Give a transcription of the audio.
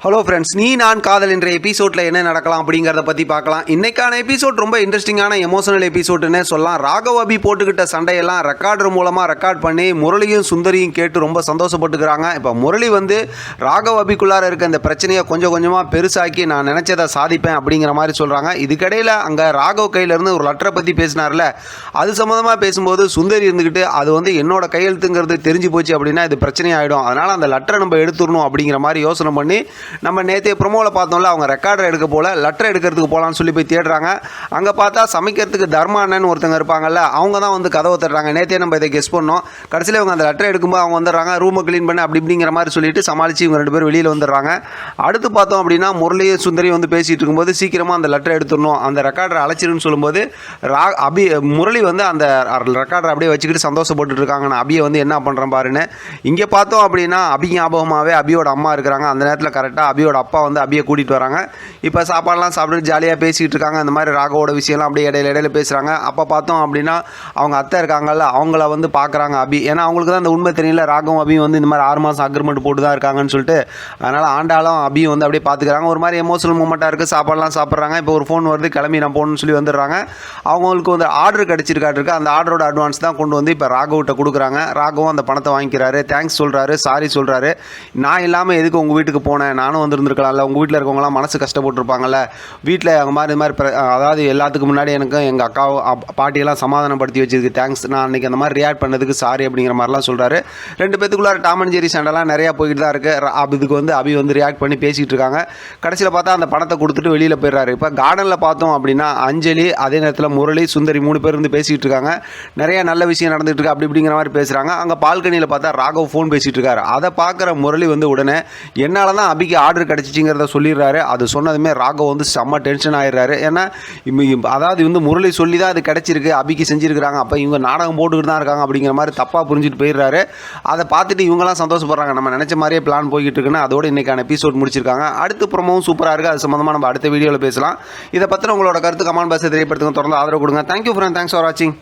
Hello friends, நீ நான் காதல் என்ற எபிசோடில் என்ன நடக்கலாம் அப்படிங்கிறத பற்றி பார்க்கலாம். இன்றைக்கான எபிசோட் ரொம்ப இன்ட்ரெஸ்டிங்கான எமோஷனல் எபிசோடுன்னு சொல்லலாம். ராகவ் அபி போட்டுக்கிட்ட சண்டையெல்லாம் ரெக்கார்டர் மூலமாக ரெக்கார்ட் பண்ணி முரளியும் சுந்தரியும் கேட்டு ரொம்ப சந்தோஷப்பட்டுக்கிறாங்க. இப்போ முரளி வந்து ராகவ் அபிக்குள்ளார இருக்க இந்த பிரச்சனையை கொஞ்சம் கொஞ்சமாக பெருசாக்கி நான் நினச்சதை சாதிப்பேன் அப்படிங்கிற மாதிரி சொல்கிறாங்க. இதுக்கிடையில் அங்கே ராகவ் கையிலேருந்து ஒரு லெட்டரை பற்றி பேசினார்ல, அது சம்மந்தமாக பேசும்போது சுந்தரி இருந்துக்கிட்டு அது வந்து என்னோட கையெழுத்துங்கிறது தெரிஞ்சு போச்சு அப்படின்னா இது பிரச்சனையாகிடும், அதனால் அந்த லெட்டரை நம்ம எடுத்துடணும் அப்படிங்கிற மாதிரி யோசனை பண்ணி நம்ம நேற்றைய ப்ரொமோவில் பார்த்தோம்ல, அவங்க ரெக்கார்டர் எடுக்க போல லெட்டர் எடுக்கிறதுக்கு போகலான்னு சொல்லி போய் தேடுறாங்க. அங்கே பார்த்தா சமைக்கிறதுக்கு தர்மா அண்ணன் ஒருத்தங்க இருப்பாங்கல்ல, அவங்க தான் வந்து கதவை தட்டுறாங்க. நேற்றே நம்ம இதை கெஸ் பண்ணோம். கடைசியில் இவங்க அந்த லெட்டர் எடுக்கும்போது அவங்க வந்துடுறாங்க, ரூமை க்ளீன் பண்ணி அப்படி இப்படிங்கிற மாதிரி சொல்லிட்டு சமாளித்து இவங்க 2 பேரும் வெளியில் வந்துடுறாங்க. அடுத்து பார்த்தோம் அப்படின்னா முரளியும் சுந்தரியும் வந்து பேசிகிட்டு இருக்கும்போது சீக்கிரமாக அந்த லெட்டர் எடுத்துடணும், அந்த ரெக்கார்டரை அழைச்சிருன்னு சொல்லும்போது முரளி வந்து அந்த ரெக்கார்டரை அப்படியே வச்சுக்கிட்டு சந்தோஷப்பட்டு இருக்காங்க. நான் அபியை வந்து என்ன பண்ணுறேன் பாருன்னு. இங்கே பார்த்தோம் அப்படின்னா அபி ஞாபகமாகவே அபியோட அம்மா இருக்கிறாங்க. அந்த நேரத்தில் கரெக்டாக அபியோட அப்பா வந்து அபியை கூட்டிகிட்டு வராங்க. இப்போ சாப்பாடெல்லாம் சாப்பிட்டு ஜாலியாக பேசிகிட்டு இருக்காங்க. அந்த மாதிரி ராகவோட விஷயம்லாம் அப்படியே இடையில பேசுகிறாங்க. அப்போ பார்த்தோம் அப்படின்னா அவங்க அத்தை இருக்காங்கல்ல, அவங்கள வந்து பார்க்குறாங்க அபி. ஏன்னா அவங்களுக்கு தான் அந்த உண்மை தெரியல, ராகவும் அபியும் வந்து இந்த மாதிரி 6 மாதம் அக்ரிமெண்ட் போட்டு தான் இருக்காங்கன்னு சொல்லிட்டு. அதனால் ஆண்டாலும் அபியும் வந்து அப்படியே பார்த்துக்கிறாங்க. ஒரு மாதிரி எமோஷனல் மூமெண்ட்டாக இருக்குது. சாப்பாடெல்லாம் சாப்பிட்றாங்க. இப்போ ஒரு ஃபோன் வருது, கிளம்பி நான் போகணுன்னு சொல்லி வந்துடுறாங்க. அவங்களுக்கு வந்து ஆர்டர் கிடச்சிருக்காட்டிருக்கு. அந்த ஆர்டரோட அட்வான்ஸ் தான் கொண்டு வந்து இப்போ ராகவ்கிட்ட கொடுக்குறாங்க. ராகவும் அந்த பணத்தை வாங்கிக்கிறாரு, தேங்க்ஸ் சொல்கிறாரு, சாரி சொல்கிறாரு. நான் இல்லாமல் எதுக்கு உங்கள் வீட்டுக்கு போனேன், நானும் வந்துருந்துருக்கலாம்ல, உங்கள் வீட்டில் இருக்கவங்களாம் மனசு கஷ்டப்பட்டுருப்பாங்கல்ல, வீட்டில் அந்த மாதிரி அதாவது எல்லாத்துக்கு முன்னாடி எனக்கு எங்கள் அக்காவும் பாட்டியெல்லாம் சமாதானப்படுத்தி வச்சதுக்கு தேங்க்ஸ், நான் அன்றைக்கி அந்த மாதிரி ரியாக்ட் பண்ணதுக்கு சாரி அப்படிங்கிற மாதிரிலாம் சொல்கிறாரு. 2 பேத்துக்குள்ளார டாம் அண்ட் ஜெரி சண்டைலாம் நிறையா போய்கிட்டு தான் இருக்குது. இதுக்கு வந்து அபி வந்து ரியாக்ட் பண்ணி பேசிகிட்டு இருக்காங்க. கடைசியில் பார்த்தா அந்த பணத்தை கொடுத்துட்டு வெளியில் போயிடுறாரு. இப்போ கார்டனில் பார்த்தோம் அப்படின்னா அஞ்சலி, அதே நேரத்தில் முரளி, சுந்தரி 3 பேர் வந்து பேசிகிட்டு இருக்காங்க. நிறைய நல்ல விஷயம் நடந்துகிட்டு இருக்கு அப்படி இப்படிங்கிற மாதிரி பேசுகிறாங்க. அங்கே பால்கனியில் பார்த்தா ராகவ் ஃபோன் பேசிகிட்டு இருக்காரு. அதை பார்க்குற முரளி வந்து உடனே என்னால் தான் அபிக்கு ஆர்டர் கிடச்சிச்சிங்கிறத சொல்லிடுறாரு. அது சொன்னதுமே ராகவ் வந்து செம்ம டென்ஷன் ஆகிடுறாரு. ஏன்னா அதாவது வந்து முரளி சொல்லி தான் அது கிடச்சிருக்கு, அபிக்கு செஞ்சுருக்கிறாங்க, அப்போ இவங்க நாடகம் போட்டுக்கிட்டு தான் இருக்காங்க அப்படிங்கிற மாதிரி தப்பாக புரிஞ்சுட்டு போயிடுறாரு. அதை பார்த்துட்டு இவங்களாம் சந்தோஷப்படுறாங்க, நம்ம நினச்ச மாதிரியே பிளான் போய்கிட்டு இருக்குன்னு. அதோடு இன்றைக்கான எபிசோட் முடிச்சிருக்காங்க. அடுத்து ப்ரோமோவும் சூப்பராக இருக்குது. அது சம்மந்தமாக நம்ம அடுத்த வீடியோவில் பேசலாம். இதை பற்றின உங்களோட கருத்து கமெண்ட் பாக்ஸில் தெரியப்படுத்துங்க. தொடர்ந்து ஆதரவு கொடுங்க. தேங்க்யூ ஃப்ரெண்ட், தேங்க்ஸ் ஃபார் வாட்சிங்.